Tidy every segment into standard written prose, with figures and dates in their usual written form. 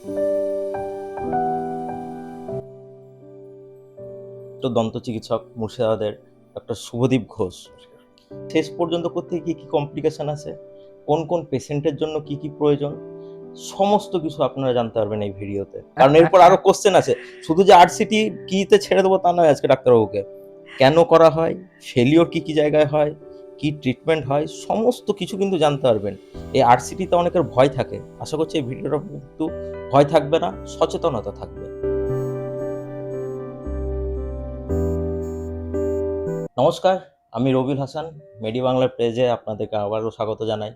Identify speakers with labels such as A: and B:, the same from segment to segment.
A: তো দন্ত চিকিৎসক মুর্শিদাবাদের ডক্টর শুভদীপ ঘোষ। শেষ পর্যন্ত করতে কি কি কমপ্লিকেশন আছে, কোন কোন পেশেন্টের জন্য কি কি প্রয়োজন, সমস্ত কিছু আপনারা জানতে পারবেন এই ভিডিওতে। কারণ এরপর আরো কোশ্চেন আছে, শুধু যে আরসিটি কিতে ছেড়ে দেবো তা নয় আজকে ডাক্তারবাবুকে। কেন করা হয়, ফেলিওর কি কি জায়গায় হয়, কি ট্রিটমেন্ট হয়, সমস্ত কিছু কিন্তু জানতে পারবেন। এই আরসিটিতে অনেকের ভয় থাকে, আশা করছি এই ভিডিওটা কিন্তু ভয় থাকবে না, সচেতনতা থাকবে। নমস্কার, আমি রবিউল হাসান, মেডি বাংলার পেজে আপনাদেরকে আবারও স্বাগত জানাই।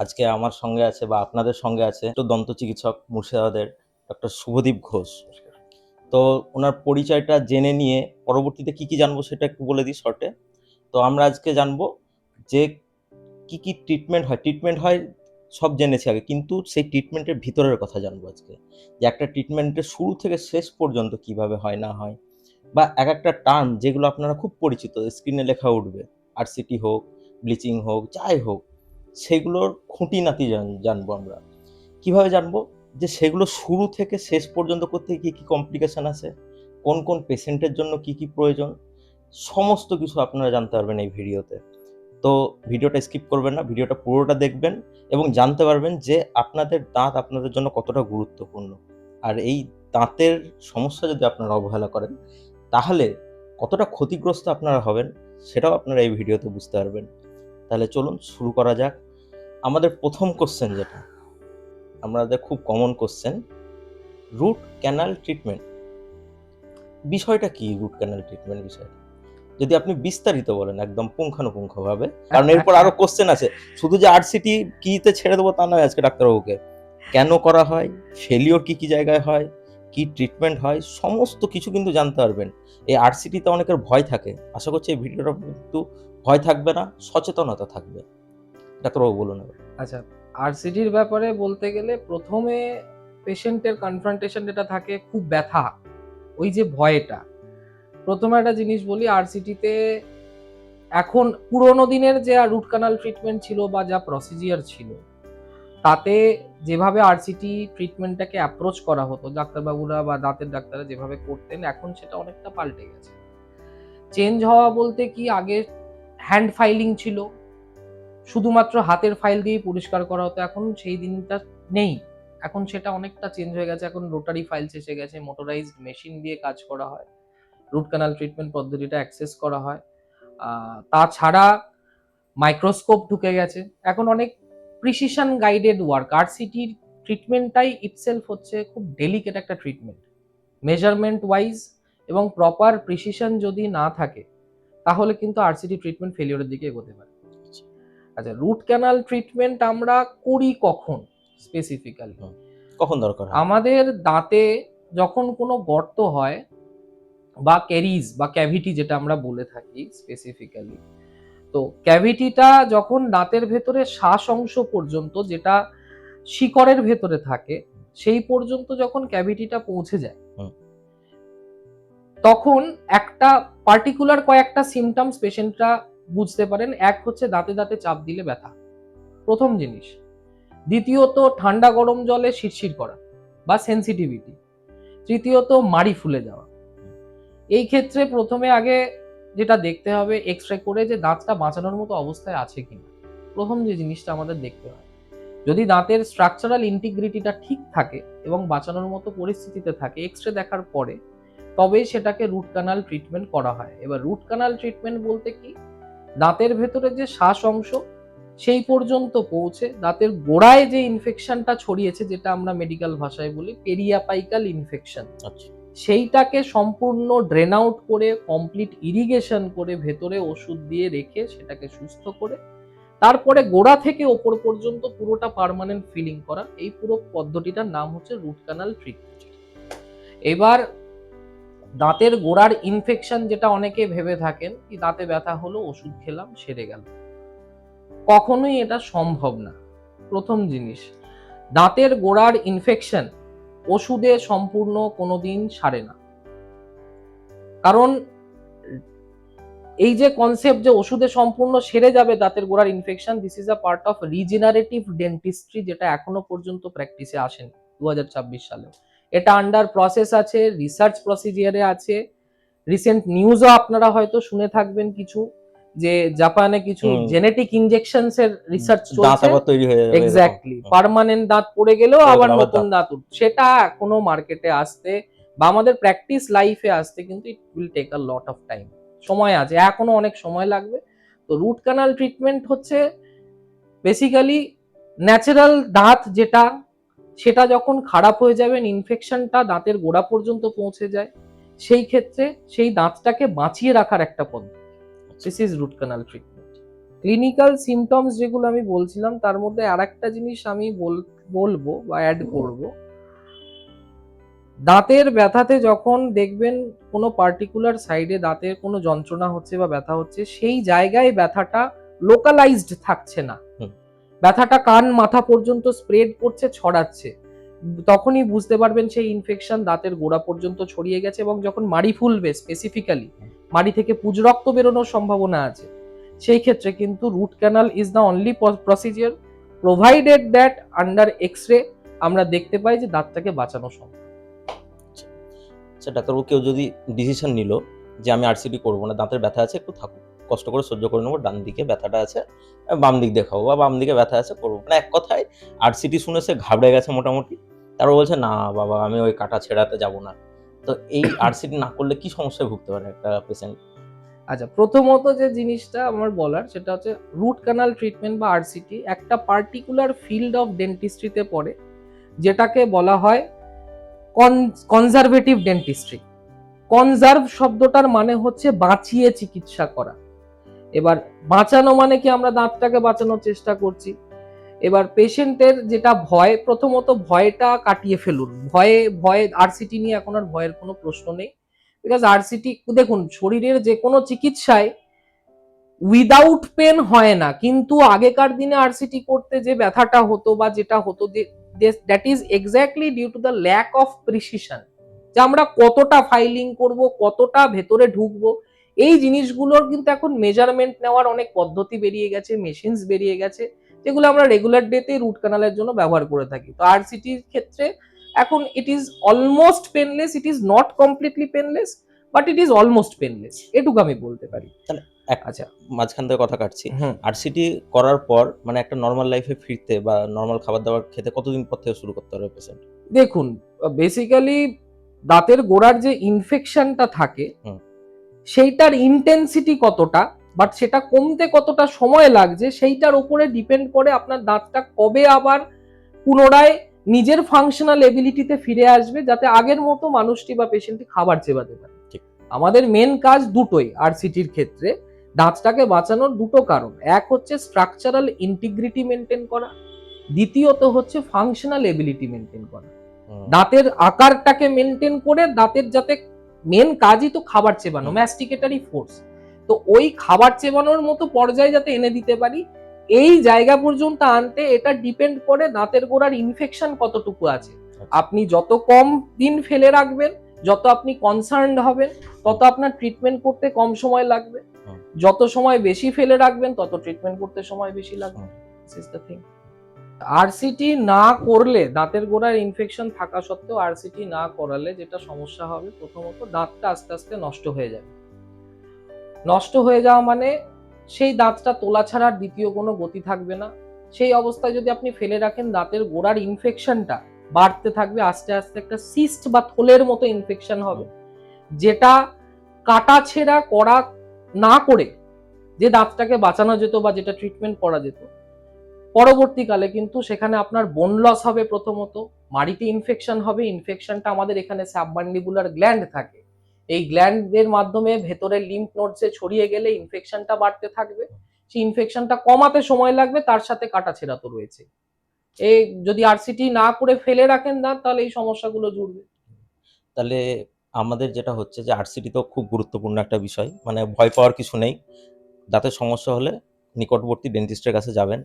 A: আজকে আমার সঙ্গে আছে বা আপনাদের সঙ্গে আছে তো দন্ত চিকিৎসক মুর্শিদাবাদের ডক্টর শুভদীপ ঘোষ। তো ওনার পরিচয়টা জেনে নিয়ে পরবর্তীতে কি কি জানবো সেটা একটু বলে দিই শর্টে। তো আমরা আজকে জানবো যে কি কি ট্রিটমেন্ট হয় সব জেনেছি আগে, কিন্তু সেই ট্রিটমেন্টের ভিতরের কথা জানবো আজকে। যে একটা ট্রিটমেন্টের শুরু থেকে শেষ পর্যন্ত কিভাবে হয় না হয়, বা এক একটা টার্ম যেগুলো আপনারা খুব পরিচিত, স্ক্রিনে লেখা উঠবে, আরসিটি হোক, ব্লিচিং হোক, যাই হোক, সেগুলোর খুঁটিনাটি জানবো আমরা। কিভাবে জানবো যে সেগুলো শুরু থেকে শেষ পর্যন্ত করতে কি কি কমপ্লিকেশন আছে, কোন কোন পেশেন্টের জন্য কি কি প্রয়োজন, সমস্ত কিছু আপনারা জানতে পারবেন এই ভিডিওতে। তো ভিডিওটা স্কিপ করবেন না, ভিডিওটা পুরোটা দেখবেন এবং জানতে পারবেন যে আপনাদের দাঁত আপনাদের জন্য কতটা গুরুত্বপূর্ণ। আর এই দাঁতের সমস্যা যদি আপনারা অবহেলা করেন তাহলে কতটা ক্ষতিগ্রস্ত আপনারা হবেন সেটাও আপনারা এই ভিডিওতে বুঝতে পারবেন। তাহলে চলুন শুরু করা যাক। আমাদের প্রথম কোশ্চেন, যেটা আমাদের খুব common question, root canal treatment বিষয়টা কি? রুট ক্যানাল ট্রিটমেন্ট বিষয়টা যদি আপনি বিস্তারিত বলেন একদম পুঙ্খানুপুঙ্খভাবে, কারণ এরপর আরো কোশ্চেন আছে, শুধু যে আরসিটি কিতে ছেড়ে দেবো তা নয় আজকে ডাক্তারবাবুকে। কেন করা হয়, ফেলিওর কি কি জায়গায় হয়, কি ট্রিটমেন্ট হয়, সমস্ত কিছু কিন্তু জানতে পারবেন। এই আরসিটিতে অনেকের ভয় থাকে, আশা করছি এই ভিডিওটা কিন্তু ভয় থাকবে না, সচেতনতা থাকবে। ডাক্তারবাবু বলুন এবার।
B: আচ্ছা, আরসিটির ব্যাপারে বলতে গেলে প্রথমে পেশেন্টের কনফ্রন্টেশন যেটা থাকে, খুব ব্যথা, ওই যে ভয়টা। প্রথমে একটা জিনিস বলি, আরসিটিতে এখন পুরোনো দিনের যে রুট কানাল ট্রিটমেন্ট ছিল বা যা প্রসিজিয়ার ছিল, তাতে যেভাবে আরসিটি ট্রিটমেন্টটাকে অ্যাপ্রোচ করা হতো ডাক্তারবাবুরা বা দাঁতের ডাক্তাররা যেভাবে করতেন, এখন সেটা অনেকটা পাল্টে গেছে। চেঞ্জ হওয়া বলতে কি, আগে হ্যান্ড ফাইলিং ছিল, শুধুমাত্র হাতের ফাইল দিয়ে পরিষ্কার করা হতো, এখন সেই দিনটা নেই। এখন সেটা অনেকটা চেঞ্জ হয়ে গেছে, এখন রোটারি ফাইলস এসে গেছে, মোটরাইজড মেশিন দিয়ে কাজ করা হয়, রুট কানাল ট্রিটমেন্ট পদ্ধতিটা অ্যাক্সেস করা হয়। তাছাড়া মাইক্রোস্কোপ ঢুকে গেছে, এখন অনেক প্রিসিশন গাইডেড ওয়ার্ক। আরসিটির ট্রিটমেন্টটাই ইটসেলফ হচ্ছে খুব ডেলিকেট একটা ট্রিটমেন্ট, মেজারমেন্ট ওয়াইজ এবং প্রপার প্রিসিশন যদি না থাকে তাহলে কিন্তু আরসিটি ট্রিটমেন্ট ফেলিওরের দিকে এগোতে পারে। আচ্ছা, রুট ক্যানাল ট্রিটমেন্ট আমরা করি কখন স্পেসিফিক্যালি?
A: কখন দরকার হয়?
B: আমাদের দাঁতে যখন কোনো গর্ত হয় বা ক্যারিজ বা ক্যাভিটি যেটা আমরা বলে থাকি স্পেসিফিক্যালি, তো ক্যাভিটিটা যখন দাঁতের ভেতরে শ্বাস অংশ পর্যন্ত, যেটা শিকড়ের ভেতরে থাকে, সেই পর্যন্ত যখন ক্যাভিটিটা পৌঁছে যায়, তখন একটা পার্টিকুলার কয়েকটা সিমটমস পেশেন্টরা বুঝতে পারেন। এক হচ্ছে দাঁতে দাঁতে চাপ দিলে ব্যথা, প্রথম জিনিস। দ্বিতীয়ত ঠান্ডা গরম জলে শিরশির করা বা সেন্সিটিভিটি। তৃতীয়ত মাড়ি ফুলে যাওয়া। এই ক্ষেত্রে প্রথমে আগে যেটা দেখতে হবে, এক্স-রে করে যে দাঁতটা বাঁচানোর মতো অবস্থায় আছে কিনা, প্রথম যে জিনিসটা আমাদের দেখতে হয়। যদি দাঁতের স্ট্রাকচারাল ইন্টিগ্রিটিটা ঠিক থাকে এবং বাঁচানোর মতো পরিস্থিতিতে থাকে, এক্স-রে দেখার পরে তবেই সেটাকে রুট কানাল ট্রিটমেন্ট করা হয়। এবার রুট কানাল ট্রিটমেন্ট বলতে কি, দাঁতের ভেতরে যে শ্বাস অংশ সেই পর্যন্ত পৌঁছে দাঁতের গোড়ায় যে ইনফেকশনটা ছড়িয়েছে, যেটা আমরা মেডিকেল ভাষায় বলি পেরিয়াপাইকাল ইনফেকশন, সেইটাকে সম্পূর্ণ ড্রেন আউট করে, কমপ্লিট ইরিগেশন করে, ভেতরে ওষুধ দিয়ে রেখে সেটাকে সুস্থ করে, তারপরে গোড়া থেকে ওপর পর্যন্ত পুরোটা পার্মানেন্ট ফিলিং করা, এই পুরো পদ্ধতিটার নাম হচ্ছে রুট কানাল ট্রিটমেন্ট। এবার দাঁতের গোড়ার ইনফেকশন, যেটা অনেকে ভেবে থাকেন কি দাঁতে ব্যথা হলো, ওষুধ খেলাম, সেরে গেল, কখনোই এটা সম্ভব না। প্রথম জিনিস, দাঁতের গোড়ার ইনফেকশন ওষুধে সম্পূর্ণ কোনোদিন সারে না। কারণ এই যে কনসেপ্ট যে ওষুধে সম্পূর্ণ সেরে যাবে দাঁতের গোড়ার infection, this is a part of regenerative dentistry, যেটা এখনো পর্যন্ত প্র্যাকটিসে আসেনি। 2026 সালে। এটা আন্ডার প্রসেস আছে, রিসার্চ প্রসিজিয়ারে আছে। রিসেন্ট নিউজও আপনারা হয়তো শুনে থাকবেন কিছু, যে জাপানে কিছু
A: হুম,
B: জেনেটিক ইনজেকশনস এর রিসার্চ
A: দাঁত
B: চলছে।
A: আবার তৈরি হয়ে যাবে এরকম।
B: এক্স্যাক্টলি, পার্মানেন্ট দাঁত পড়ে গেলেও
A: পড়ে
B: আবার
A: গেলে আবার
B: নতুন দাঁত সেটা এখনো মার্কেটে আসতে বা আমাদের প্র্যাকটিস লাইফে আসতে কিন্তু it will take a lot of time. সময় আছে, এখনো অনেক সময় লাগবে। তো রুট কানাল ট্রিটমেন্ট হচ্ছে বেসিক্যালি ন্যাচারাল দাঁত যেটা, সেটা যখন খারাপ হয়ে যাবে, ইনফেকশনটা দাঁতের গোড়া পর্যন্ত পৌঁছে যায়, সেই ক্ষেত্রে সেই দাঁতটাকে বাঁচিয়ে রাখার একটা পদ্ধতি। This is root canal treatment. Clinical symptoms যেগুলো আমি বলছিলাম, তার মধ্যে আরেকটা জিনিস আমি বলবো বা অ্যাড করব। দাঁতের ব্যথাতে যখন দেখবেন কোনো পার্টিকুলার সাইডে দাঁতের কোনো যন্ত্রণা হচ্ছে বা ব্যথা হচ্ছে, সেই জায়গায় ব্যথাটা লোকালাইজড থাকছে না,
A: হুম।
B: ব্যথাটা কান মাথা পর্যন্ত স্প্রেড করছে, ছড়াচ্ছে, তখনই বুঝতে পারবেন সেই ইনফেকশন দাঁতের গোড়া পর্যন্ত ছড়িয়ে গেছে। এবং যখন মাড়ি ফুলবে, স্পেসিফিক্যালি মাড়ি থেকে পুজ রক্ত বেরোনোর সম্ভাবনা আছে, সেই ক্ষেত্রে কিন্তু root canal is the only procedure, provided that under X-ray আমরা দেখতে পাই যে দাঁতটাকে বাঁচানো সম্ভব।
A: আচ্ছা ডাক্তারবাবু, কেউ যদি ডিসিশন নিল যে আমি আরসিটি করবো না, দাঁতের ব্যথা আছে, একটু থাকুক, কষ্ট করে সহ্য করে নেবো, ডান দিকে ব্যথাটা আছে, বাম দিক দেখাবো, বা বাম দিকে ব্যথা আছে করবো, মানে এক কথায় আরসিটি শুনে সে ঘাবড়ে গেছে মোটামুটি, তারপর বলছে না বাবা আমি ওই কাটা ছেঁড়াতে যাব না। তো এই আরসিটি না করলে কি সমস্যায় ভুগতে পারে একটা পেশেন্ট?
B: আচ্ছা, প্রথমত যে জিনিসটা আমার বলার সেটা হচ্ছে রুট কানাল ট্রিটমেন্ট বা আরসিটি একটা পার্টিকুলার ফিল্ড অফ ডেন্টিস্ট্রিতে পড়ে, যেটাকে বলা হয় কনজারভেটিভ ডেন্টিস্ট্রি। কনজার্ভ শব্দটার মানে হচ্ছে বাঁচিয়ে চিকিৎসা করা। এবার বাঁচানো মানে কি, আমরা দাঁতটাকে বাঁচানোর চেষ্টা করছি। এবার পেশেন্টের যেটা ভয়, প্রথমত ভয়টা কাটিয়ে ফেলুন। ভয়ে আরসিটি নিয়ে এখন আর ভয়ের কোনো প্রশ্ন নেই। বিকজ আরসিটি, দেখুন, শরীরের যে কোনো চিকিৎসায় উইদাউট পেন হয় না, কিন্তু আগেকার দিনে আরসিটি করতে যে ব্যথাটা হতো বা যেটা হতো, that is exactly due to the lack of precision, যে আমরা কতটা ফাইলিং করব, কতটা ভেতরে ঢুকবো, এই জিনিসগুলোর কিন্তু এখন মেজারমেন্ট নেওয়ার অনেক পদ্ধতি বেরিয়ে গেছে, মেশিনস বেরিয়ে গেছে, যেগুলো আমরা রেগুলার ডেতে রুট কানালের জন্য ব্যবহার করে থাকি। তো আরসিটির ক্ষেত্রে এখন it is almost painless, it is not completely painless, but it is almost painless, এটুকু আমি বলতে পারি।
A: তাহলে এক
B: আচ্ছা।
A: মাঝখান থেকে কথা কাটছি,
B: হুম।
A: আরসিটি করার পর মানে একটা নর্মাল লাইফে ফিরতে বা নর্মাল খাবার দাবার খেতে কতদিন পর থেকে শুরু করতে পারবে পেশেন্ট?
B: দেখুন, বেসিক্যালি দাঁতের গোড়ার যে ইনফেকশনটা থাকে,
A: হুম।
B: সেইটার ইন্টেন্সিটি কতটা, বাট সেটা কমতে কতটা সময় লাগছে, সেইটার উপরে ডিপেন্ড করে আপনার দাঁতটা কবে আবার পুনরায় নিজের ফাংশনাল এবিলিটিতে ফিরে আসবে, যাতে আগের মতো মানুষটি বা পেশেন্টটি খাবার চেবাতে পারে।
A: ঠিক।
B: আমাদের মেন কাজ দুটোই আরসিটির ক্ষেত্রে, দাঁতটাকে বাঁচানোর দুটো কারণ। এক হচ্ছে স্ট্রাকচারাল ইন্টিগ্রিটি মেনটেন করা, দ্বিতীয়ত হচ্ছে ফাংশনাল এবিলিটি মেনটেন করা।
A: হুম।
B: দাঁতের আকারটাকে মেনটেন করে, দাঁতের যাতে, মেন কাজই তো খাবার চেবানো, ম্যাস্টিকেটারি ফোর্স, তো ওই খাবার চেবানোর মতো পর্যায়ে যাতে এনে দিতে পারি, এই জায়গা পর্যন্ত আনতে এটা ডিপেন্ড করে দাঁতের গোড়ার ইনফেকশন কতটুকু আছে। আপনি যত কম দিন ফেলে রাখবেন, যত আপনি কনসার্নড হবেন, তত আপনার ট্রিটমেন্ট করতে কম সময় লাগবে।
A: হুম।
B: যত সময় বেশি ফেলে রাখবেন, তত ট্রিটমেন্ট করতে সময় বেশি লাগবে। This is the thing. RCT না করলে, দাঁতের গোড়ায় ইনফেকশন থাকা সত্ত্বেও আরসিটি না করালে যেটা সমস্যা হবে, প্রথমত দাঁতটা আস্তে আস্তে নষ্ট হয়ে যাবে। নষ্ট হয়ে যাওয়া মানে সেই দাঁতটা তোলা ছাড়া আর দ্বিতীয় কোনো গতি থাকবে না। সেই অবস্থায় যদি আপনি ফেলে রাখেন, দাঁতের গোড়ার ইনফেকশনটা বাড়তে থাকবে, আস্তে আস্তে একটা সিস্ট বা থলের মতো ইনফেকশন হবে, যেটা কাটা ছেঁড়া করা না করে যে দাঁতটাকে বাঁচানো যেত বা যেটা ট্রিটমেন্ট করা যেত, পরবর্তীকালে কিন্তু সেখানে আপনার বোন লস হবে, প্রথমত মাড়িতে ইনফেকশন হবে। ইনফেকশনটা, আমাদের এখানে সাবমান্ডিবুলার গ্ল্যান্ড থাকে, এই গ্ল্যান্ডের মাধ্যমে ভেতরের লিম্ফ নোডসে ছড়িয়ে গেলে ইনফেকশনটা বাড়তে থাকবে। সেই ইনফেকশনটা কমাতে সময় লাগবে, তার সাথে কাটাছেঁড়া তো রয়েছে। এই যদি আরসিটি না করে ফেলে রাখেন দাঁত, তাহলে এই সমস্যাগুলো জুড়বে।
A: তাহলে আমাদের যেটা হচ্ছে যে আরসিটি তো খুব গুরুত্বপূর্ণ একটা বিষয়, মানে ভয় পাওয়ার কিছু নেই। দাঁতের সমস্যা হলে নিকটবর্তী ডেন্টিস্টের কাছে যাবেন,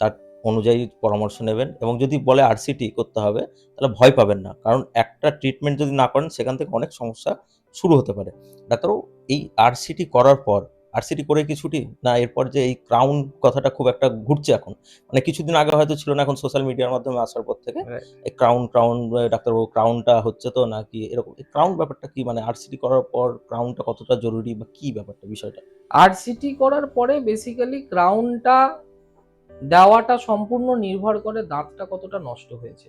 A: তার অনুযায়ী পরামর্শ নেবেন, এবং যদি বলে আরসিটি করতে হবে তাহলে ভয় পাবেন না, কারণ একটা ট্রিটমেন্ট যদি না করেন সেখান থেকে অনেক সমস্যা শুরু হতে পারে। ডাক্তারবাবু, এই আরসিটি করার পর আরসিটি করে কি ছুটি না, এরপর যে এই ক্রাউন কথাটা খুব একটা ঘুরছে এখন, মানে কিছুদিন আগে হয়তো ছিল না, এখন সোশ্যাল মিডিয়ার মাধ্যমে আসার পর থেকে এই ক্রাউন ক্রাউন ডাক্তারবাবু ক্রাউনটা হচ্ছে তো নাকি এরকম, এই ক্রাউন ব্যাপারটা কি, মানে আরসিটি করার পর ক্রাউনটা কতটা জরুরি বা কি ব্যাপারটা বিষয়টা?
B: আরসিটি করার পরে বেসিক্যালি ক্রাউনটা দেওয়াটা সম্পূর্ণ নির্ভর করে দাঁতটা কতটা নষ্ট হয়েছে।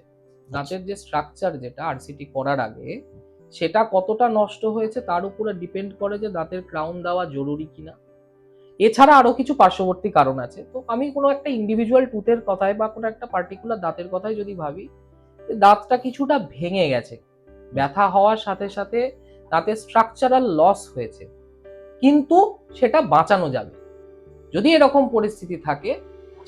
B: দাঁতের যে স্ট্রাকচার যেটা আরসিটি করার আগে সেটা কতটা নষ্ট হয়েছে তার উপরে ডিপেন্ড করে যে দাঁতের ক্রাউন দেওয়া জরুরি কিনা। এছাড়া আরো কিছু পার্শ্ববর্তী কারণ আছে। তো আমি কোনো একটা ইন্ডিভিজুয়াল টুথের কথায় বা কোনো একটা পার্টিকুলার দাঁতের কথাই যদি ভাবি, দাঁতটা কিছুটা ভেঙে গেছে, ব্যথা হওয়ার সাথে সাথে দাঁতের স্ট্রাকচারাল লস হয়েছে, কিন্তু সেটা বাঁচানো যাবে। যদি এরকম পরিস্থিতি থাকে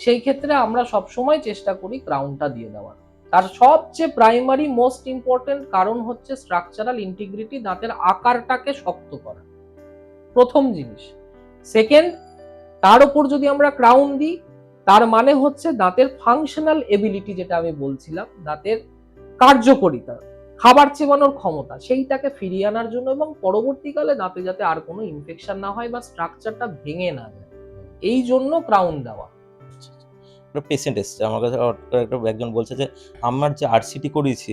B: সেই ক্ষেত্রে আমরা সবসময় চেষ্টা করি ক্রাউনটা দিয়ে দেওয়ার। তার সবচেয়ে প্রাইমারি মোস্ট ইম্পর্টেন্ট কারণ হচ্ছে স্ট্রাকচারাল ইন্টিগ্রিটি, দাঁতের আকারটাকে শক্ত করা, প্রথম জিনিস। সেকেন্ড, তার উপর যদি আমরা ক্রাউন দিই তার মানে হচ্ছে দাঁতের ফাংশনাল এবিলিটি, যেটা আমি বলছিলাম, দাঁতের কার্যকরিতা, খাবার চেবানোর ক্ষমতা, সেইটাকে ফিরিয়ে আনার জন্য এবং পরবর্তীকালে দাঁতে যাতে আর কোনো ইনফেকশন না হয় বা স্ট্রাকচারটা ভেঙে না যায়, এই জন্য ক্রাউন দেওয়া।
A: একটা পেশেন্ট এসছে আমার কাছে, হঠাৎ করে একজন বলছে যে আমার যে আরসিটি করিয়েছি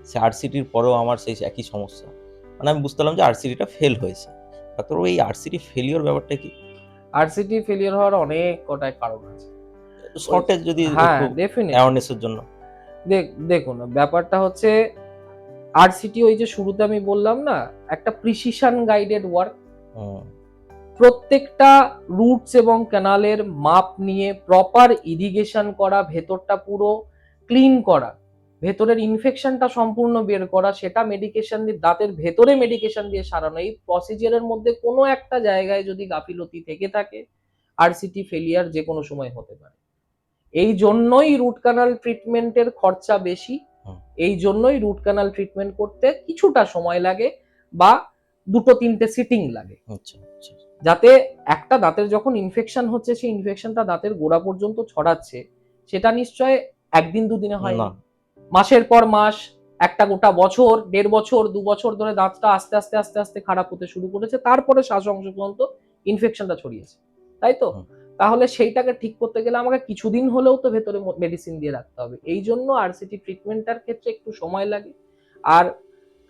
A: সে আরসিটির পরেও আমার সেই একই সমস্যা, মানে আমি বুঝতে পারলাম যে আরসিটিটা ফেল হয়েছে। ডাক্তারবাবু এই আরসিটি ফেলিওর ব্যাপারটা কি?
B: আরসিটি ফেলিয়ার হওয়ার অনেক কটাই কারণ আছে।
A: শর্টেজ যদি
B: হ্যাঁ,
A: একটু
B: ডেফিনেটলি।
A: অ্যাওয়ারনেসের জন্য।
B: দেখুন, ব্যাপারটা হচ্ছে আরসিটি ওই যে শুরুতে আমি বললাম না, একটা প্রিসিশন গাইডেড ওয়ার্ক।
A: হুম,
B: প্রত্যেকটা রুটস এবং ক্যানালের মাপ নিয়ে প্রপার ইরিগেশন করা, ভেতরটা পুরো ক্লিন করা, ভেতরের ইনফেকশনটা সম্পূর্ণ বের করা, সেটা মেডিকেশন দিয়ে দাঁতের ভেতরে মেডিকেশন দিয়ে সারানো। এই প্রসিজারের মধ্যে কোনো একটা জায়গায় যদি গাফিলতি থেকে থাকে, আরসিটি ফেলিয়ার যে কোনো সময় হতে পারে। এই জন্যই রুট ক্যানাল ট্রিটমেন্টের খরচা বেশি,
A: হুম,
B: এই জন্যই রুট ক্যানাল ট্রিটমেন্ট করতে কিছুটা সময় লাগে বা দুটো তিনটে সিটিং লাগে,
A: আচ্ছা আচ্ছা।
B: যাতে একটা দাঁতের যখন ইনফেকশন হচ্ছে সেই ইনফেকশনটা দাঁতের গোড়া পর্যন্ত ছড়াচ্ছে, সেটা নিশ্চয় একদিন দুদিনে হয়নি,
A: না,
B: মাসের পর মাস, একটা গোটা বছর, ১.৫ বছর, ২ বছর ধরে দাঁতটা আস্তে আস্তে আস্তে আস্তে খারাপ হতে শুরু করেছে, তারপরে শ্বাস অংশ পর্যন্ত ইনফেকশনটা ছড়িয়েছে, তাই তো?
A: হুম,
B: তাহলে সেইটাকে ঠিক করতে গেলে আমাকে কিছুদিন হলেও তো ভেতরে মেডিসিন দিয়ে রাখতে হবে। এই জন্য আরসিটি ট্রিটমেন্টটার ক্ষেত্রে একটু সময় লাগে। আর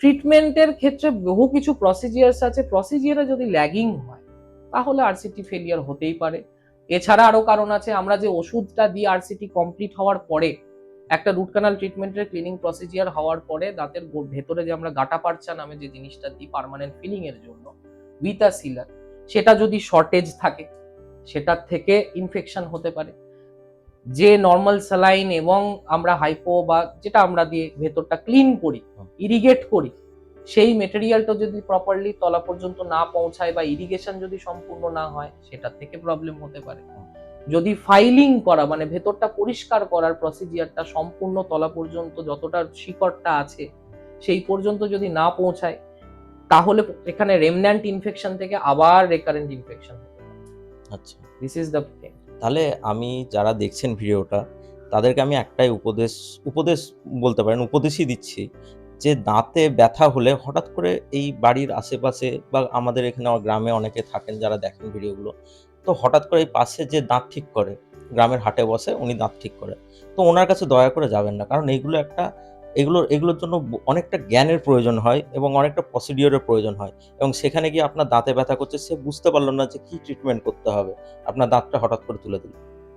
B: ট্রিটমেন্টের ক্ষেত্রে বহু কিছু প্রসিজিয়ার্স আছে, প্রসিজিয়ারে যদি ল্যাগিং হয় তাহলে আরসিটি ফেলিয়ার হতেই পারে। এছাড়া আরো কারণ আছে, আমরা যে ওষুধটা দিই আরসিটি কমপ্লিট হওয়ার পরে, একটা রুট ক্যানাল ট্রিটমেন্টের ক্লিনিং প্রসিজিয়ার হওয়ার পরে দাঁতের ভেতরে যে আমরা গাটা পারচা নামে যে জিনিসটা দিই পার্মানেন্ট ফিলিং এর জন্য উইথ আ সিলার, সেটা যদি শর্টেজ থাকে সেটার থেকে ইনফেকশন হতে পারে। যে নর্মাল স্যালাইন এবং আমরা হাইপো বা যেটা আমরা দিয়ে ভেতরটা ক্লিন করি, ইরিগেট করি, সেই মেটেরিয়ালটা যদি প্রপারলি তলা পর্যন্ত না পৌঁছায় বা ইরিগেশন যদি সম্পূর্ণ না হয়, সেটা থেকে প্রবলেম হতে পারে। যদি ফাইলিং করা মানে ভেতরটা পরিষ্কার করার প্রসিজিয়ারটা সম্পূর্ণ তলা পর্যন্ত যতটা শিকড়টা আছে সেই পর্যন্ত যদি না পৌঁছায়, তাহলে এখানে রেমন্যান্ট ইনফেকশন থেকে আবার রেকারেন্ট ইনফেকশন হতে পারে।
A: আচ্ছা।
B: This is the thing.
A: তাহলে আমি যারা দেখছেন ভিডিওটা তাদেরকে আমি একটাই উপদেশ উপদেশ বলতে পারেন, উপদেশই দিচ্ছি যে দাঁতে ব্যথা হলে হঠাৎ করে এই বাড়ির আশেপাশে বা আমাদের এখানে আমার গ্রামে অনেকে থাকেন যারা দেখেন ভিডিওগুলো, তো হঠাৎ করে এই পাশে যে দাঁত ঠিক করে, গ্রামের হাটে বসে উনি দাঁত ঠিক করে, তো ওনার কাছে দয়া করে যাবেন না, কারণ এইগুলো একটা এগুলোর জন্য অনেকটা জ্ঞানের প্রয়োজন হয় এবং অনেকটা প্রসিডিওরের প্রয়োজন হয়, এবং সেখানে গিয়ে আপনার দাঁতে ব্যথা করছে সে বুঝতে পারলো না যে কি ট্রিটমেন্ট করতে হবে, আপনার দাঁতটা হঠাৎ করে তুলে দিল।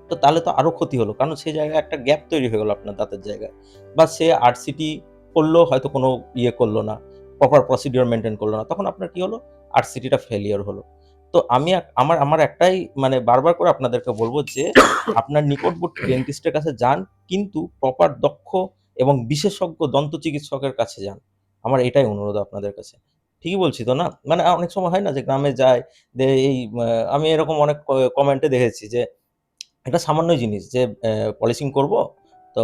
A: তো তাহলে তো আরো ক্ষতি হলো। কারণ সেই জায়গায় একটা গ্যাপ তৈরি হয়ে গেল আপনার দাঁতের জায়গায়। বা সে আরসিটি করলো, হয়তো কোনো ইয়ে করলো না, প্রপার প্রসিডিওর মেইনটেইন করলো না। তখন আপনার কি হলো? আরসিটিটা ফেইলিউর হলো। তো আমি আমার আমার একটাই মানে বারবার করে আপনাদেরকে বলব যে আপনার নিকটবর্তী ডেন্টিস্টের কাছে যান, কিন্তু প্রপার দক্ষ এবং বিশেষজ্ঞ দন্ত চিকিৎসকের কাছে যান। আমার এটাই অনুরোধ আপনাদের কাছে। ঠিকই বলছি তো না? মানে অনেক সময় হয় না যে গ্রামে যায়, এই আমি এরকম অনেক কমেন্টে দেখেছি যে একটা সামান্য জিনিস যে পলিশিং করব। তো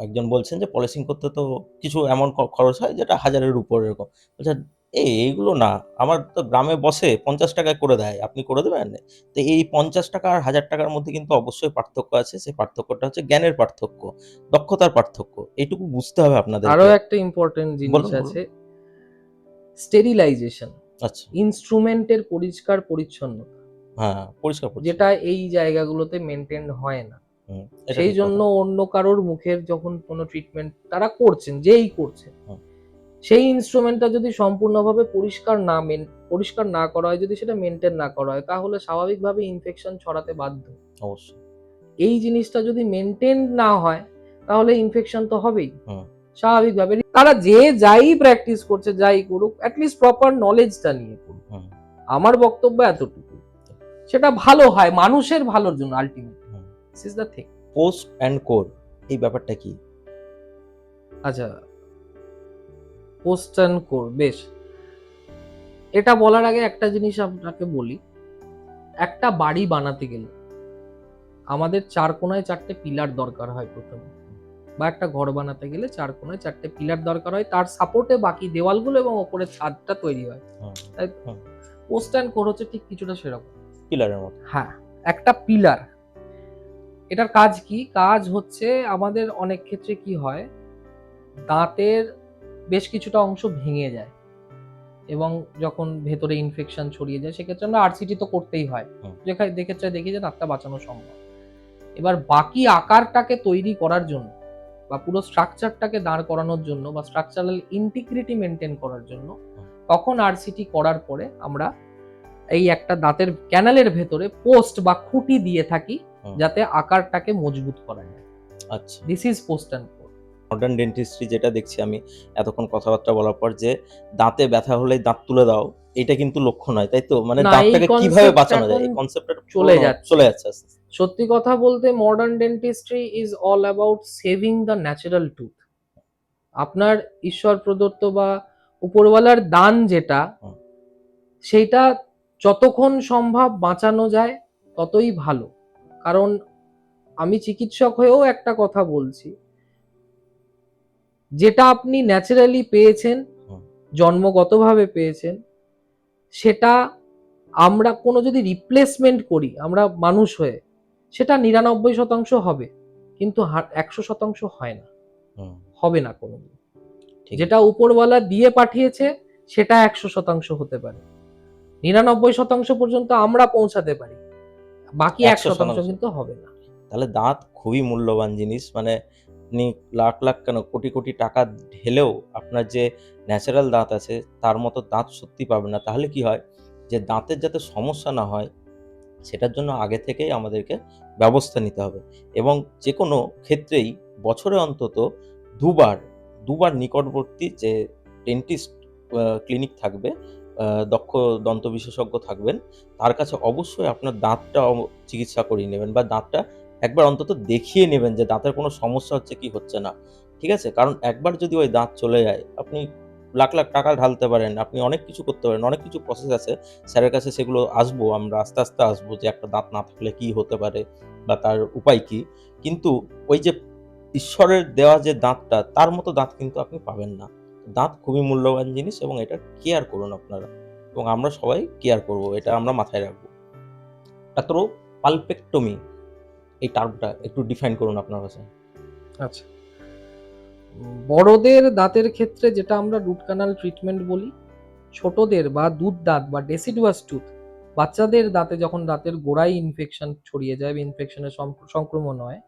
A: একজন বলছেন যে পলিশিং করতে তো কিছু এমন খরচ হয় যেটা ১,০০০ এর উপর এরকম। বলছেন, এইগুলো না। আমার তো গ্রামে বসে ৳৫০ য় করে দেয়। আপনি করে দেবেন?" তো এই ৳৫০ আর ৳১,০০০ র মধ্যে কিন্তু অবশ্যই পার্থক্য আছে। সেই পার্থক্যটা হচ্ছে জ্ঞানের পার্থক্য, দক্ষতার পার্থক্য। এইটুকু বুঝতে হবে
B: আরো
A: আপনাদেরকে।
B: একটা ইম্পর্টেন্ট জিনিস
A: বলুন, বলুন।
B: আছে, স্টেরিলাইজেশন,
A: আচ্ছা,
B: ইনস্ট্রুমেন্টের পরিষ্কার পরিচ্ছন্নতা।
A: হ্যাঁ, পরিষ্কার পরিচ্ছন্ন।
B: যেটা এই জায়গাগুলোতে মেনটেন হয় না।
A: হুম, এটা
B: সেই
A: ঠিক
B: জন্য
A: কথা।
B: অন্য কারোর মুখের যখন কোনো ট্রিটমেন্ট তারা করছেন, যেই করছেন,
A: হুম,
B: সেই ইনস্ট্রুমেন্টটা যদি সম্পূর্ণভাবে পরিষ্কার না করা হয়, যদি সেটা মেনটেন না করা হয়, তাহলে স্বাভাবিকভাবে ইনফেকশন ছড়াতে বাধ্য।
A: অবশ্যই।
B: এই জিনিসটা যদি মেনটেন না হয়, তাহলে ইনফেকশন তো হবেই।
A: হুম,
B: স্বাভাবিকভাবে তারা যাই প্র্যাকটিস করছে, যাই করুক, অ্যাটলিস্ট প্রপার নলেজটা নিয়ে করুক।
A: হুম,
B: আমার বক্তব্য এতটুকু। সেটা ভালো হয় মানুষের ভালোর জন্য ultimately.
A: Hmm.
B: This is the thing.
A: Post and core এই ব্যাপারটা কি?
B: আচ্ছা, পোস্ট অ্যান্ড কোর বেশ। এটা বলার আগে একটা জিনিস আপনাকে বলি। একটা বাড়ি বানাতে গেলে আমাদের ৪ কোণায় ৪ টে পিলার দরকার হয় প্রথমে। বা একটা ঘর বানাতে গেলে ৪ কোণায় ৪ টে পিলার দরকার হয়। তার সাপোর্টে বাকি দেওয়ালগুলো এবং ওপরের ছাদটা তৈরি হয়।
A: হুম,
B: তাই তো?
A: হুম।
B: পোস্ট অ্যান্ড কোর হচ্ছে ঠিক কিছুটা সেরকম।
A: পিলারের মতো।
B: হ্যাঁ, একটা পিলার। এটার কাজ কি? কাজ হচ্ছে আমাদের অনেক ক্ষেত্রে কি হয়, দাঁতের বেশ কিছুটা অংশ ভেঙে যায় এবং যখন ভেতরে ইনফেকশন ছড়িয়ে যায় সেক্ষেত্রে আমরা আরসিটি তো করতেই হয়।
A: হুম,
B: যেক্ষেত্রে দেখি যে দাঁতটা বাঁচানো সম্ভব। এবার বাকি আকারটাকে তৈরি করার জন্য বা পুরো স্ট্রাকচারটাকে দাঁড় করানোর জন্য বা স্ট্রাকচারাল ইন্টিগ্রিটি মেনটেন করার জন্য
A: হুম,
B: তখন আরসিটি করার পরে আমরা এই একটা দাঁতের ক্যানালের ভেতরে পোস্ট বা খুঁটি দিয়ে থাকি
A: হুম।
B: যাতে আকারটাকে মজবুত করা যায়।
A: আচ্ছা।
B: This is post and core.
A: Modern dentistry যেটা দেখছি আমি এতক্ষণ কথাবার্তা বলার পর যে দাঁতে ব্যথা হলেই দাঁত তুলে দাও, এটা কিন্তু লক্ষ্য নয়, তাই তো? মানে
B: না, এই
A: দাঁতটাকে কিভাবে
B: কনসেপ্ট
A: বাঁচানো যায়
B: এখন
A: এই কনসেপ্টটা
B: চলে
A: পুরনো
B: যাচ্ছে।
A: চলে যাচ্ছে আস্তে, আস্তে।
B: সত্যি কথা বলতে modern dentistry is all about saving the natural tooth. আপনার ঈশ্বর প্রদত্ত বা উপরওয়ালার দান যেটা,
A: হুম,
B: সেইটা যতক্ষণ সম্ভব বাঁচানো যায় ততই ভালো। কারণ আমি চিকিৎসক হয়েও একটা কথা বলছি, যেটা আপনি ন্যাচারালি পেয়েছেন,
A: হুম,
B: জন্মগতভাবে পেয়েছেন, সেটা আমরা কোনো যদি রিপ্লেসমেন্ট করি আমরা মানুষ হয়ে, সেটা ৯৯% হবে। কিন্তু ১০০% হয় না।
A: হুম,
B: হবে না কোনোদিন।
A: ঠিকই।
B: যেটা উপরওয়ালা দিয়ে পাঠিয়েছে সেটা ১০০% হতে পারে। ৯৯% পর্যন্ত আমরা পৌঁছাতে পারি। বাকি ১%
A: ১০০%
B: কিন্তু হবে না।
A: তাহলে দাঁত খুবই মূল্যবান জিনিস। মানে আপনি লাখ, লাখ কেন কোটি, কোটি টাকা ঢেলেও আপনার যে ন্যাচারাল দাঁত আছে তার মতো দাঁত সত্যি পাবেন না। তাহলে কি হয়? যে দাঁতের যাতে সমস্যা না হয় সেটার জন্য আগে থেকেই আমাদেরকে ব্যবস্থা নিতে হবে এবং যেকোনো ক্ষেত্রেই বছরে অন্তত ২ বার, ২ বার নিকটবর্তী যে ডেন্টিস্ট ক্লিনিক থাকবে, দক্ষ দন্ত বিশেষজ্ঞ থাকবেন, তার কাছে অবশ্যই আপনার দাঁতটা চিকিৎসা করিয়ে নেবেন বা দাঁতটা একবার অন্তত দেখিয়ে নেবেন যে দাঁতের কোনো সমস্যা হচ্ছে কি হচ্ছে না। ঠিক আছে? কারণ একবার যদি ওই দাঁত চলে যায়, আপনি লাখ, লাখ টাকা ঢালতে পারেন, আপনি অনেক কিছু করতে পারেন, অনেক কিছু প্রসেস আছে স্যারের কাছে সেগুলো আসবো আমরা আস্তে, আস্তে আসবো যে একটা দাঁত না থাকলে কি হতে পারে বা তার উপায় কি। কিন্তু ওই যে ঈশ্বরের দেওয়া যে দাঁতটা তার মতো দাঁত কিন্তু আপনি পাবেন না। দাঁত খুবই মূল্যবান জিনিস এবং এটার কেয়ার করুন আপনারা এবং আমরা সবাই কেয়ার করব। এটা আমরা মাথায় রাখবো। ডাক্তার পালপেক্টমি এই টার্মটা একটু ডিফাইন করুন আপনার ভাষায়।
B: আচ্ছা। বড়দের দাঁতের ক্ষেত্রে যেটা আমরা রুট ক্যানাল ট্রিটমেন্ট বলি, ছোটদের বা দুধ দাঁত বা ডেসিডুয়াস টুথ, বাচ্চাদের দাঁতে যখন দাঁতের গোড়ায় ইনফেকশন ছড়িয়ে যায় বা ইনফেকশনের সংক্রমণ হয়,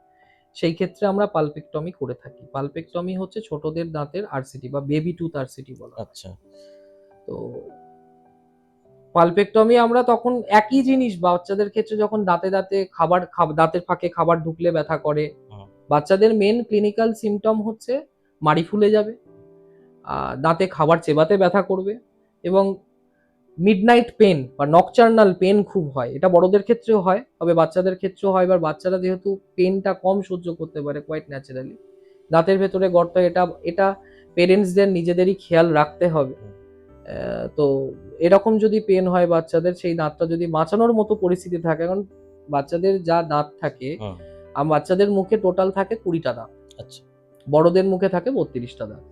B: সেই ক্ষেত্রে আমরা পালপেক্টমি করে থাকি। পালপেক্টমি হচ্ছে ছোটদের দাঁতের আরসিটি বা বেবি টুথ আরসিটি বলা হয়।
A: আচ্ছা।
B: তো পালপেক্টমি আমরা তখন একই জিনিস বাচ্চাদের ক্ষেত্রে যখন দাঁতে দাঁতের ফাঁকে খাবার ঢুকলে ব্যথা করে।
A: হুম,
B: বাচ্চাদের মেন ক্লিনিক্যাল সিম্পটম হচ্ছে মাড়ি ফুলে যাবে, দাঁতে খাবার চেবাতে ব্যথা করবে এবং মিডনাইট পেন বা নকচার্নাল পেন খুব হয়। এটা বড়দের ক্ষেত্রেও হয়, তবে বাচ্চাদের ক্ষেত্রেও হয়। এবার বাচ্চারা যেহেতু পেনটা কম সহ্য করতে পারে কোয়াইট ন্যাচারালি, দাঁতের ভেতরে গর্ত, এটা এটা পেরেন্টসদের নিজেদেরই খেয়াল রাখতে হবে।
A: হুম,
B: তো এরকম যদি পেন হয় বাচ্চাদের, সেই দাঁতটা যদি বাঁচানোর মতো পরিস্থিতি থাকে, কারণ বাচ্চাদের যা দাঁত থাকে,
A: হুম,
B: বাচ্চাদের মুখে টোটাল থাকে ২০টা দাঁত,
A: আচ্ছা।
B: বড়দের মুখে থাকে ৩২টা দাঁত।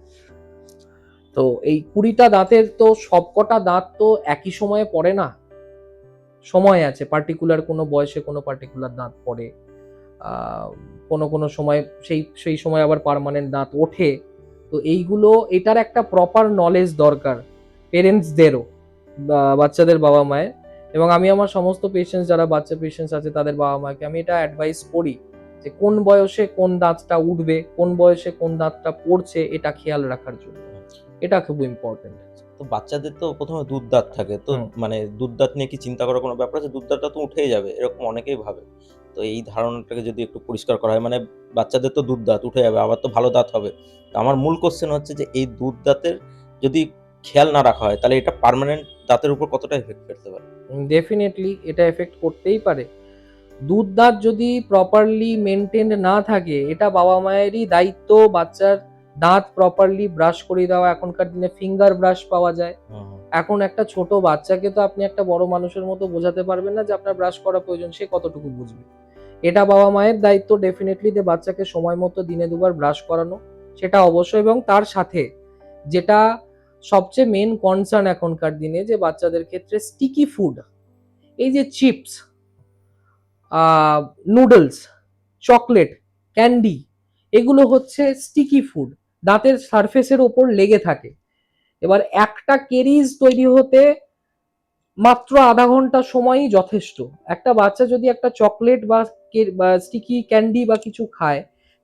B: তো এই ২০টা দাঁতের তো সবকটা দাঁত তো একই সময়ে পড়ে না, সময় আছে। পার্টিকুলার কোনো বয়সে কোনো পার্টিকুলার দাঁত পড়ে, কোনো সময় সেই সময় আবার পার্মানেন্ট দাঁত ওঠে। তো এইগুলো, এটার একটা প্রপার নলেজ দরকার পেরেন্টসদেরও বা বাচ্চাদের বাবা মায়ের, এবং আমি আমার সমস্ত পেশেন্টস, যারা বাচ্চা পেশেন্টস আছে তাদের বাবা মাকে আমি এটা অ্যাডভাইস করি যে কোন বয়সে কোন দাঁতটা উঠবে, কোন বয়সে কোন দাঁতটা পড়ছে, এটা খেয়াল রাখার জন্য। এটা খুব ইম্পর্টেন্ট।
A: তো বাচ্চাদের তো প্রথমে দুধ দাঁত থাকে, তো মানে দুধ দাঁত নিয়ে কি চিন্তা করার কোনো ব্যাপার আছে? দুধ দাঁতটা তো উঠেই যাবে এরকম অনেকেই ভাবে। তো এই ধারণাটাকে যদি একটু পরিষ্কার করা হয়, মানে বাচ্চাদের তো দুধ দাঁত উঠে যাবে, আবার তো ভালো দাঁত হবে। তো আমার মূল কোশ্চেন হচ্ছে যে এই দুধ দাঁতের যদি খেয়াল না রাখা হয় তাহলে এটা পার্মানেন্ট দাঁতের উপর কতটা এফেক্ট ফেলতে পারে?
B: ডেফিনেটলি এটা এফেক্ট করতেই পারে। দুধ দাঁত যদি প্রপারলি মেনটেন্ড না থাকে, এটা বাবা মায়েরই দায়িত্ব বাচ্চার দাঁত প্রপারলি ব্রাশ করিয়ে দেওয়া। এখনকার দিনে ফিঙ্গার ব্রাশ পাওয়া যায়। এখন একটা ছোট বাচ্চাকে তো আপনি একটা বড় মানুষের মতো বোঝাতে পারবেন না যে আপনার ব্রাশ করা প্রয়োজন, সে কতটুকু বুঝবে। এটা বাবা মায়ের দায়িত্ব ডেফিনেটলি, যে বাচ্চাকে সময় মতো দিনে দুবার ব্রাশ করানো, সেটা অবশ্যই। এবং তার সাথে যেটা সবচেয়ে মেন কনসার্ন এখনকার দিনে, যে বাচ্চাদের ক্ষেত্রে স্টিকি ফুড, এই যে চিপস, নুডলস, চকলেট, ক্যান্ডি, এগুলো হচ্ছে স্টিকি ফুড, দাঁতের সারফেসের ওপর লেগে থাকে। এবার একটা কেরিজ তৈরি হতে মাত্র আধা ঘন্টা সময়ই যথেষ্ট। একটা বাচ্চা যদি একটা চকলেট বা স্টিকি ক্যান্ডি বা কিছু খায়,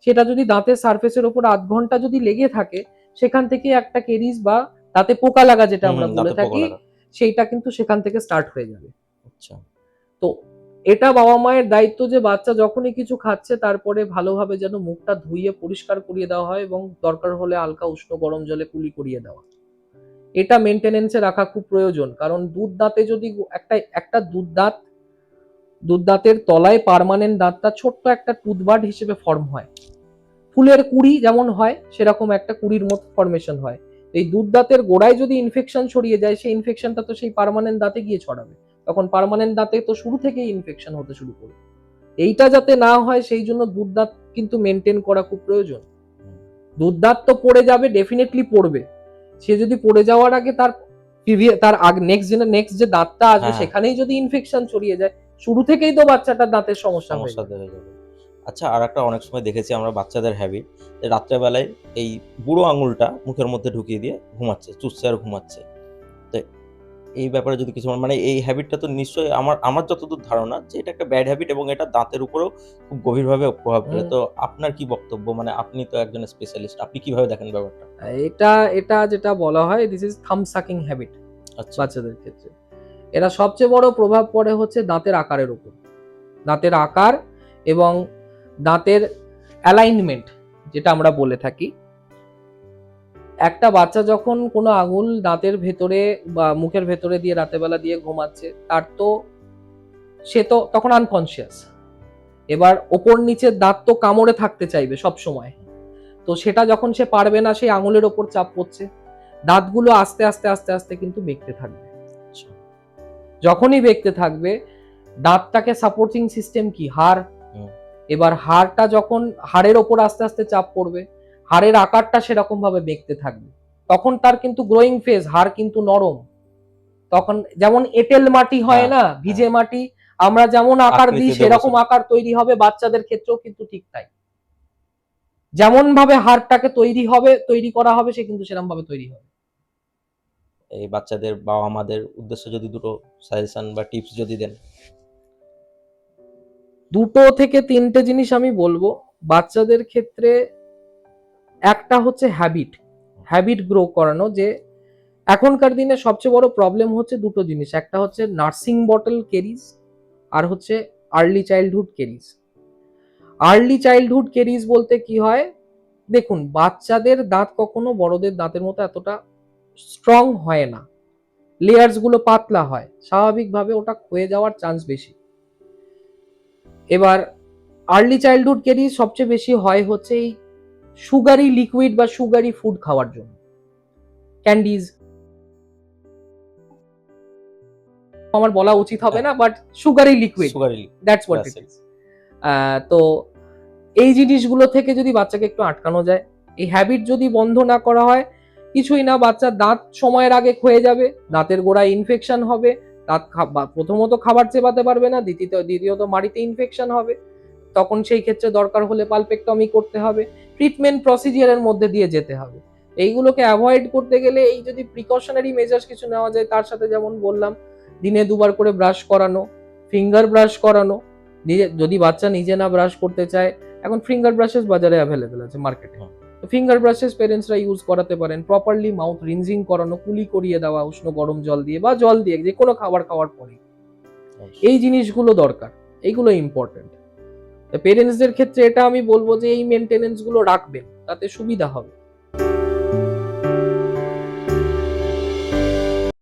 B: সেটা যদি দাঁতের সারফেসের ওপর আধ ঘন্টা যদি লেগে থাকে, সেখান থেকে একটা কেরিজ বা দাঁতে পোকা লাগা যেটা আমরা বলে
A: দাঁতে পোকা
B: থাকি,
A: লাগা।
B: সেইটা কিন্তু সেখান থেকে স্টার্ট হয়ে যাবে।
A: আচ্ছা।
B: তো এটা বাবা মায়ের দায়িত্ব যে বাচ্চা যখনই কিছু খাচ্ছে তারপরে ভালোভাবে যেন মুখটা ধুইয়ে পরিষ্কার করিয়ে দেওয়া হয়, এবং দরকার হলে হালকা উষ্ণ গরম জলে কুলি করিয়ে দেওয়া। এটা মেনটেনেন্সে রাখা খুব প্রয়োজন। কারণ দুধ দাঁতে যদি একটা দুধ দাঁতের তলায় পার্মানেন্ট দাঁতটা ছোট্ট একটা টুথবার্ড হিসেবে ফর্ম হয়। ফুলের কুড়ি যেমন হয় সেরকম একটা কুড়ির মতো ফরমেশন হয়। এই দুধ দাঁতের গোড়ায় যদি ইনফেকশন ছড়িয়ে যায়, সেই ইনফেকশনটা তো সেই পার্মানেন্ট দাঁতে গিয়ে ছড়াবে। তখন পার্মানেন্ট দাঁতে তো শুরু থেকেই ইনফেকশন হতে শুরু করবে। এইটা যাতে না হয় সেই জন্য দুধ দাঁত কিন্তু মেনটেন করা খুব প্রয়োজন। দুধ দাঁত তো পড়ে যাবে, ডেফিনেটলি পড়বে। সে যদি পড়ে যাওয়ার আগে তার আগে নেক্সট যে দাঁতটা আসবে সেখানেই যদি ইনফেকশন ছড়িয়ে যায়, শুরু থেকেই তো বাচ্চাটার দাঁতের সমস্যা হয়ে যাবে।
A: আচ্ছা, আর একটা অনেক সময় দেখেছি আমরা বাচ্চাদের হ্যাবিট, যে রাত্রেবেলায় এই বুড়ো আঙুলটা মুখের মধ্যে ঢুকিয়ে দিয়ে ঘুমাচ্ছে, চুষছে আর ঘুমাচ্ছে। তো এই ব্যাপারে যদি কিছু মানে এই হ্যাবিটটা তো নিশ্চয়ই আমার যতদূর ধারণা যে এটা একটা ব্যাড হ্যাবিট এবং এটা দাঁতের উপরেও খুব গভীরভাবে প্রভাব ফেলে। তো আপনার কি বক্তব্য? মানে আপনি তো একজন স্পেশালিস্ট, আপনি কিভাবে দেখেন ব্যাপারটা?
B: এটা এটা যেটা বলা হয়, দিস ইজ থাম সাকিং হ্যাবিট
A: আচ্ছা।
B: বাচ্চাদের ক্ষেত্রে। এরা সবচেয়ে বড় প্রভাব পড়ে হচ্ছে দাঁতের আকারের উপর। দাঁতের আকার এবং দাঁতের অ্যালাইনমেন্ট যেটা আমরা বলে থাকি। একটা বাচ্চা যখন কোনো আঙুল দাঁতের ভেতরে বা মুখের ভেতরে দিয়ে রাতের বেলা দিয়ে ঘুমাচ্ছে, সে তো তখন আনকনসিয়াস। এবার ওপর নিচের দাঁত তো কামড়ে থাকতে চাইবে সব সময়। তো সেটা যখন সে পারবে না, সেই আঙুলের ওপর চাপ পড়ছে, দাঁতগুলো আস্তে আস্তে আস্তে আস্তে কিন্তু বেঁকতে থাকবে। যখনই বেঁকতে থাকবে, দাঁতটাকে সাপোর্টিং সিস্টেম কি? হাড়। এবার হাড়ের ওপর আস্তে আস্তে চাপ পড়বে, হাড়ের আকারটা সেরকম ভাবে বেঁকতে থাকবে। তখন তার কিন্তু গ্রোয়িং ফেজ, হাড় কিন্তু নরম। তখন যেমন এঁটেল মাটি হয় না, ভিজে মাটি, আমরা যেমন আকার দিই সেরকম আকার তৈরি হবে, বাচ্চাদের ক্ষেত্রেও কিন্তু ঠিক তাই। যেমন ভাবে হাড়টাকে তৈরি করা হবে, সে কিন্তু সেরকম ভাবে তৈরি হবে।
A: এই বাচ্চাদের বাবা মাদের উদ্দেশ্যে যদি দুটো সাজেশন বা টিপস যদি দেন।
B: দুটো থেকে তিনটে জিনিস আমি বলবো বাচ্চাদের ক্ষেত্রে। একটা হচ্ছে হ্যাবিট গ্রো করানো। যে এখনকার দিনে সবচেয়ে বড় প্রবলেম হচ্ছে দুটো জিনিস, একটা হচ্ছে নার্সিং বটল কেরিজ, আর হচ্ছে early childhood caries. Early childhood caries বলতে কি হয়, দেখুন বাচ্চাদের দাঁত কখনো বড়দের দাঁতের মতো এতটা স্ট্রং হয় না, লেয়ার্স গুলো পাতলা হয়, স্বাভাবিকভাবে ওটা ক্ষয়ে যাওয়ার চান্স বেশি। এবার আর্লি চাইল্ডহুড কেরিজ সবচেয়ে বেশি হয় হচ্ছে এই সুগারি লিকুইড বা সুগারি ফুড খাওয়ার জন্য, ক্যান্ডিজ আমার বলা উচিত হবে না, but sugary liquid, that's what it is. তো এই জিনিসগুলো থেকে যদি বাচ্চাকে একটু আটকানো যায়, এই হ্যাবিট যদি বন্ধ না করা হয়, কিছুই না, বাচ্চার দাঁত সময়ের আগে ক্ষয়ে যাবে, দাঁতের গোড়ায় ইনফেকশন হবে, প্রথমত খাবার চেবাতে পারবে না, দ্বিতীয়ত মাড়িতে ইনফেকশন হবে। তখন সেই ক্ষেত্রে দরকার হলে পালপেক্টমি করতে হবে, ট্রিটমেন্ট প্রসিজিয়ারের মধ্যে দিয়ে যেতে হবে। এইগুলোকে অ্যাভয়েড করতে গেলে এই যদি প্রিকশনারি মেজার্স কিছু নেওয়া যায়, তার সাথে যেমন বললাম দিনে 2বার করে ব্রাশ করানো, ফিঙ্গার ব্রাশ করানো। যদি বাচ্চা নিজে না ব্রাশ করতে চায়, এখন ফিঙ্গার ব্রাশেস বাজারে অ্যাভেলেবেল আছে মার্কেটে, তো ফিঙ্গার ব্রাশেস পেরেন্টসরা ইউজ করাতে পারেন। প্রপারলি মাউথ রিনজিং করানো, কুলি করিয়ে দেওয়া উষ্ণ গরম জল দিয়ে বা জল দিয়ে, যে কোনো খাবার খাওয়ার পরে। এই জিনিসগুলো দরকার, এইগুলো ইম্পর্টেন্ট। পেরেন্টসদের ক্ষেত্রে এটা আমি বলবো যে এই মেনটেনেন্স গুলো রাখবেন, তাতে সুবিধা হবে।